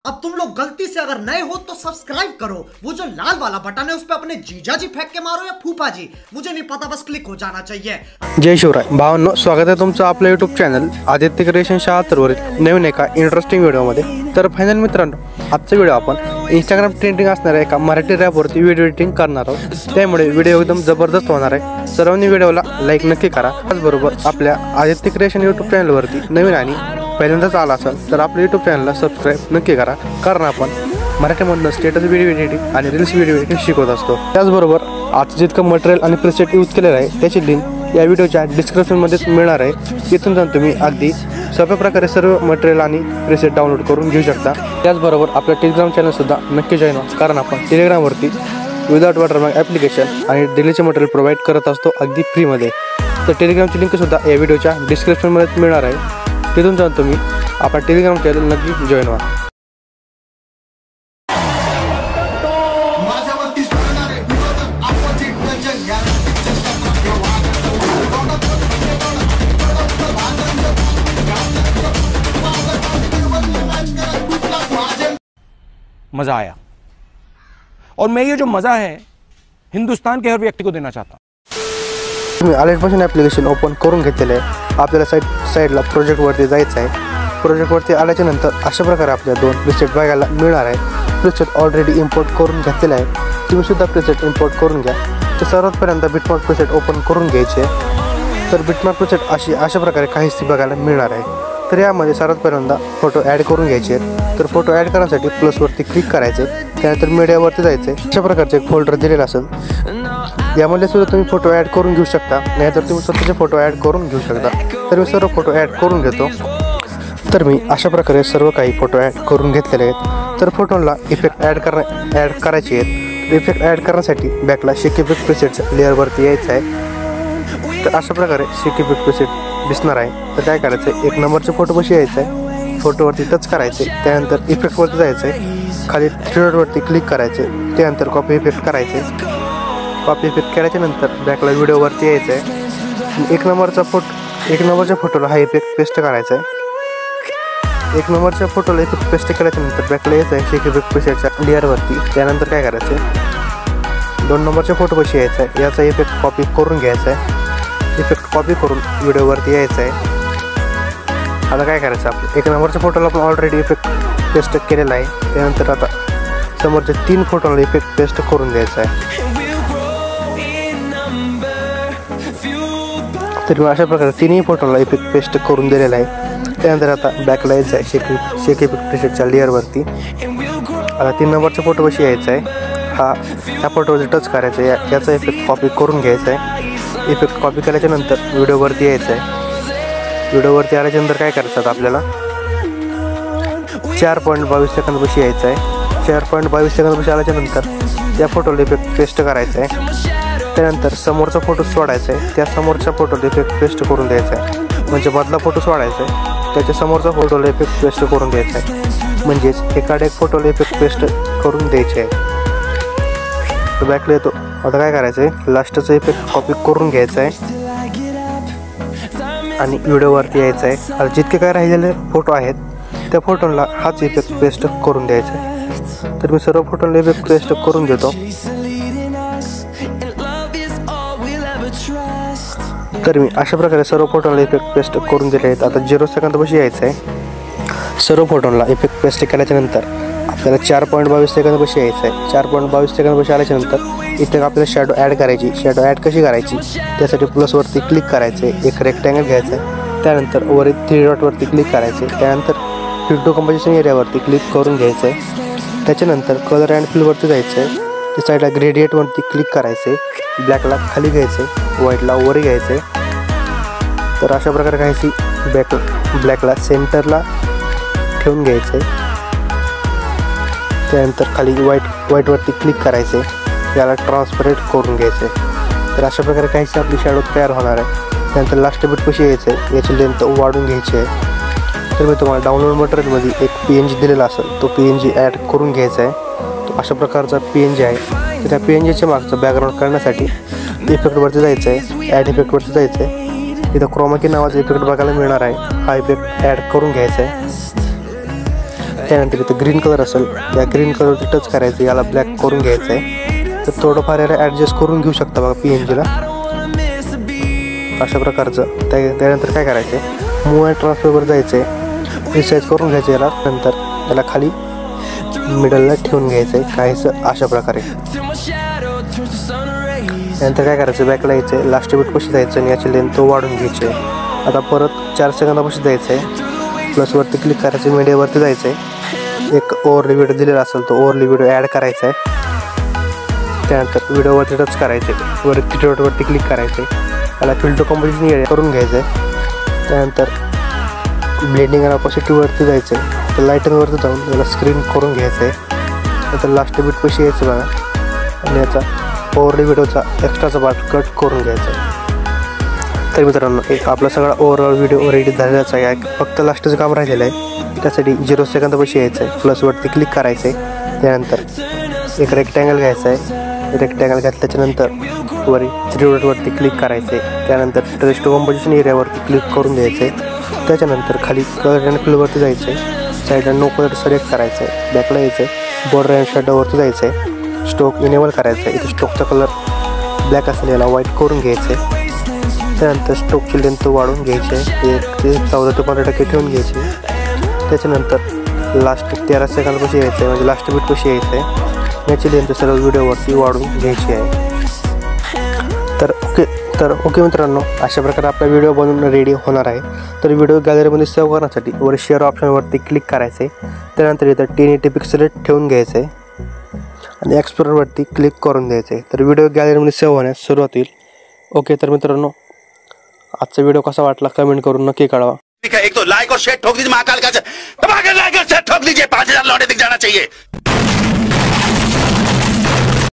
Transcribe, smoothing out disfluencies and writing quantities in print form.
अब तुम लोग गलती से अगर नए हो तो सब्सक्राइब करो, वो जो लाल वाला बटन है उस पे अपने जीजा जी फेंक के मारो या फूफा जी, मुझे नहीं पता, बस क्लिक हो जाना चाहिए। जय शिवराय भावांनो, स्वागत आहे तुमचं आपलं यूट्यूब चॅनल आदित्य क्रिएशन 76 वरील नवीन एका इंटरेस्टिंग व्हिडिओमध्ये। तर फायनल मित्रांनो, आजचा व्हिडिओ आपण इंस्टाग्राम ट्रेंडिंग असणाऱ्या एका मराठी रॅपवरती व्हिडिओ एडिटिंग करणार आहोत। त्यामुळे व्हिडिओ एकदम जबरदस्त होणार आहे। सर्वांनी व्हिडिओला लाईक नक्की करा। त्याचबरोबर आपल्या आदित्य क्रिएशन यूट्यूब चॅनलवरती नवीन आणि पहिल्यांदाच आला असेल तर आपल्या यूट्यूब चॅनलला सबस्क्राईब नक्की करा, कारण आपण मराठीमधून स्टेटस व्हिडिओ एडिटिंग आणि रील्स व्हिडिओ एडिटिंग शिकवत असतो। त्याचबरोबर आज जितकं मटेरियल आणि प्रीसेट यूज केलेलं आहे त्याची लिंक या व्हिडिओच्या डिस्क्रिप्शनमध्येच मिळणार आहे। तिथून जाऊन तुम्ही अगदी सोप्या प्रकारे सर्व मटेरियल आणि प्रीसेट डाउनलोड करून घेऊ शकता। त्याचबरोबर आपल्या टेलिग्राम चॅनलसुद्धा नक्की जॉईन व्हा, कारण आपण टेलिग्रामवरती विदाउट वॉटरमार्क ॲप्लिकेशन आणि डेलीचे मटेरियल प्रोव्हाइड करत असतो अगदी फ्रीमध्ये। तर टेलिग्रामची लिंकसुद्धा या व्हिडिओच्या डिस्क्रिप्शनमध्ये मिळणार आहे। तिथून जाऊन तुम्ही आपल्या टेलिग्राम चॅनल नक्की जॉईन व्हा। मज़ा आया और मैं ये जो मज़ा है हिंदुस्तान के हर व्यक्ति को देना चाहता हूँ। तुम्ही अलर्टमोशन ॲप्लिकेशन ओपन करून घेतलेले आहे। आपल्याला साईडला प्रोजेक्टवरती जायचं आहे। प्रोजेक्टवरती आल्याच्या नंतर अशा प्रकारे आपल्याला दोन प्रीसेट बघायला मिळणार आहे। प्रीसेट ऑलरेडी इम्पोर्ट करून घेतलेला आहे, तुम्ही सुद्धा प्रीसेट इम्पोर्ट करून घ्या। तर सर्वात पहिल्यांदा बिटमार्क प्रीसेट ओपन करून घ्यायचे। तर बिटमार्क प्रीसेट अशा प्रकारे काहीशी बघायला मिळणार आहे। तर यामध्ये सर्वात पहिल्यांदा फोटो ॲड करून घ्यायचे। तर फोटो ॲड करण्यासाठी प्लसवरती क्लिक करायचे, त्यानंतर मीडियावरती जायचे। अशा प्रकारचे एक फोल्डर दिलेला असेल, यामध्ये सुद्धा तुम्ही फोटो ॲड करून घेऊ शकता, नाहीतर तुम्ही स्वतःचे फोटो ॲड करून घेऊ शकता। तर मी सर्व फोटो ॲड करून घेतो। तर मी अशा प्रकारे सर्व काही फोटो ॲड करून घेतलेले आहेत। तर फोटोला इफेक्ट ॲड करायचे आहेत। इफेक्ट ॲड करण्यासाठी बॅकला शेक इफेक्ट प्रीसेटच्या लेअरवरती यायचं आहे। तर अशा प्रकारे शेक इफेक्ट प्रीसेट दिसणार आहे। तर काय करायचं आहे, एक नंबरचे फोटोपाशी यायचं आहे, फोटोवरती टच करायचे, त्यानंतर इफेक्टवरती जायचं आहे, खाली थ्री डॉटवरती क्लिक करायचे, त्यानंतर कॉपी इफेक्ट करायचे। कॉपी इफेक्ट केल्याच्या नंतर बॅकला व्हिडिओवरती यायचं आहे। एक नंबरच्या फोटोला हा इफेक्ट पेस्ट करायचा आहे। एक नंबरच्या फोटोला इफेक्ट पेस्ट केल्याच्या नंतर बॅकला यायचं आहे शेक इफेक्ट प्रीसेटच्या लेअरवरती। त्यानंतर काय करायचं आहे, दोन नंबरच्या फोटोपाशी यायचं आहे, याचा इफेक्ट कॉपी करून घ्यायचा आहे। इफेक्ट कॉपी करून व्हिडिओवरती यायचं आहे। आता काय करायचं, आपलं एक नंबरच्या फोटोला आपण ऑलरेडी इफेक्ट पेस्ट केलेला आहे। त्यानंतर आता समोरच्या तीन फोटोला इफेक्ट पेस्ट करून द्यायचा आहे। तर मी अशा प्रकारे तिन्ही फोटोला इफेक्ट पेस्ट करून दिलेला आहे। त्यानंतर आता बॅकला यायचं आहे शेक इफेक्ट प्रीसेटच्या लेअरवरती। आता 3 नंबरच्या फोटोपाशी यायचं आहे, ह्या फोटोवरती टच करायचं आहे, याचा इफेक्ट कॉपी करून घ्यायचा आहे। इफेक्ट कॉपी केल्याच्या नंतर व्हिडिओवरती यायचं आहे। व्हिडिओवरती आल्याच्यानंतर काय करायचं, आता आपल्याला 4.22 सेकंदपाशी यायचं आहे। 4.22 सेकंदपाशी आल्याच्या नंतर त्या फोटोला इफेक्ट पेस्ट करायचं आहे। त्यानंतर समोरचा फोटो सोडायचा आहे, त्या समोरच्या फोटोला इफेक्ट पेस्ट करून द्यायचा आहे। म्हणजे मधला फोटो सोडायचा आहे, त्याच्या समोरचा फोटोला इफेक्ट पेस्ट करून द्यायचा आहे। म्हणजेच एकाड एक फोटोला इफेक्ट पेस्ट करून द्यायचे आहे। तर बॅकला येतो। आता काय करायचं आहे, लास्टचा इफेक्ट कॉपी करून घ्यायचा आहे आणि व्हिडिओवरती यायचं आहे। आता जितके काय राहिलेले फोटो आहेत त्या फोटोला हाच इफेक्ट पेस्ट करून द्यायचा आहे। तर मी सर्व फोटोला इफेक्ट पेस्ट करून देतो। तर मी अशा प्रकारे सर्व फोटोला इफेक्ट पेस्ट करून दिले आहेत। आता 0 सेकंदापाशी यायचं आहे। सर्व फोटोला इफेक्ट पेस्ट केल्याच्या नंतर आपल्याला 4.22 सेकंदापाशी यायचं आहे। 4.22 सेकंदापाशी आल्याच्या नंतर इथे आपल्याला शॅडो ॲड करायची। शॅडो ॲड कशी करायची, त्यासाठी प्लसवरती क्लिक करायचे, एक रेक्टँगल घ्यायचं आहे, त्यानंतर वरील 3 डॉटवरती क्लिक करायचे, त्यानंतर फिल टू कंपोजिशन एरियावरती क्लिक करून घ्यायचं आहे। त्याच्यानंतर कलर अँड फिलवरती जायचं आहे, त्या साईडला ग्रेडियंटवरती क्लिक करायचे, ब्लॅकला खाली घ्यायचे, व्हाईटला वर घ्यायचे। तर अशा प्रकारे काहीशी ब्लॅकला सेंटरला ठेवून घ्यायचं आहे। त्यानंतर खाली व्हाईटवरती क्लिक करायचे, याला ट्रान्सपरेट करून घ्यायचे। तर अशा प्रकारे काहीशी आपली शॅडो तयार होणार आहे। त्यानंतर लास्ट बिटपाशी यायचं आहे, याची लेंथ वाढून घ्यायची आहे। तर मी तुम्हाला डाउनलोड मटेरियलमध्ये एक PNG दिलेला असेल, तो PNG ॲड करून घ्यायचा आहे। तो अशा प्रकारचा PNG आहे। तर त्या PNGच्या मागचं बॅकग्राऊंड करण्यासाठी इफेक्टवरती जायचं आहे, ॲड इफेक्टवरती जायचं आहे। इथं क्रोमा की नावाचा इफेक्ट बघायला मिळणार आहे, हा इफेक्ट ॲड करून घ्यायचा आहे। त्यानंतर इथं ग्रीन कलर असेल त्या ग्रीन कलरवरती टच करायचं, याला ब्लॅक करून घ्यायचं आहे. तर थोडंफार याला ॲडजस्ट करून घेऊ शकता बघा PNGला अशा प्रकारचं. त्यानंतर काय करायचं आहे, मूव अँड ट्रान्सफरवर जायचं आहे, रिसाईज करून घ्यायचं याला. नंतर याला खाली मिडलला ठेवून घ्यायचं आहे काहीसं अशा प्रकारे. त्यानंतर काय करायचं, बॅकला यायचं आहे, लास्ट बीट पशी जायचं आणि याची लेंथ वाढून घ्यायची आहे. आता परत 4 सेकंदापाशी जायचं आहे, प्लसवरती क्लिक करायचं, मीडियावरती जायचं आहे, एक ओव्हरली व्हिडिओ दिलेला असेल तो ओव्हरली व्हिडिओ ॲड करायचा आहे. त्यानंतर व्हिडिओवरती टच करायचे, वरती डॉटवरती क्लिक करायचे, याला फिल्टर कंपोजिशन करून घ्यायचं आहे. त्यानंतर ब्लेंडिंग आणि ऑपोसिटीवरती जायचं आहे, तर लाईटनवरती जाऊन याला स्क्रीन करून घ्यायचं आहे. नंतर लास्ट बीट पैसे यायचं बघा आणि याचा ओव्हरली व्हिडिओचा एक्स्ट्राचा पार्ट कट करून घ्यायचा आहे. तर मित्रांनो एक आपला सगळा ओव्हरऑल व्हिडिओ रेडी झालेलाच आहे, फक्त लास्टचं काम राहिलेलं आहे. त्यासाठी 0 सेकंदापाशी यायचं आहे, प्लसवरती क्लिक करायचं आहे. त्यानंतर एक रेक्टँगल घ्यायचा आहे, रेक्टँगल घातल्याच्यानंतर वरी 3 डॉटवरती क्लिक करायचं आहे. त्यानंतर ट्रेस टू कंपोजिशन एरियावरती क्लिक करून द्यायचं आहे. त्याच्यानंतर खाली कलर अँड फिलवरती जायचं आहे, साईड नो कलर सिलेक्ट करायचं आहे, बॅकला यायचं आहे, बॉर्डर अँड शॅडोवरती जायचं आहे, स्टोक इनेबल करायचं आहे. इथे स्टोकचा कलर ब्लॅक असेल याला व्हाईट करून घ्यायचं आहे. त्यानंतर स्टोकची लेंथ वाढून घ्यायची आहे, 1 ते 14 ते 15% ठेवून घ्यायची. त्याच्यानंतर लास्ट 13 सेकंदापाशी यायचं आहे, म्हणजे लास्ट बीट कशी यायचं आहे, याची लेंथ सर्व व्हिडिओवरती वाढून घ्यायची आहे. तर ओके मित्रांनो, अशा प्रकारे आपला व्हिडिओ बनवून रेडी होणार आहे. तर व्हिडिओ गॅलरीमध्ये सेव्ह करण्यासाठी वर शेअर ऑप्शनवरती क्लिक करायचं आहे. त्यानंतर इथं 1080 पिक्सेल ठेवून घ्यायचं आहे आणि एक्सप्लोरवरती क्लिक करून द्यायचं आहे. तर व्हिडिओ गॅलरीमध्ये सेव्ह होण्यास सुरुवात होईल. ओके, तर मित्रांनो आजचा व्हिडिओ कसा वाटला कमेंट करून नक्की कळवा. एक तो लाइक और शेयर ठोक दीजिए, महाकाल का धमाकेदार लाइक और शेयर ठोक दीजिए, 5000 लौटे दिख जाना चाहिए.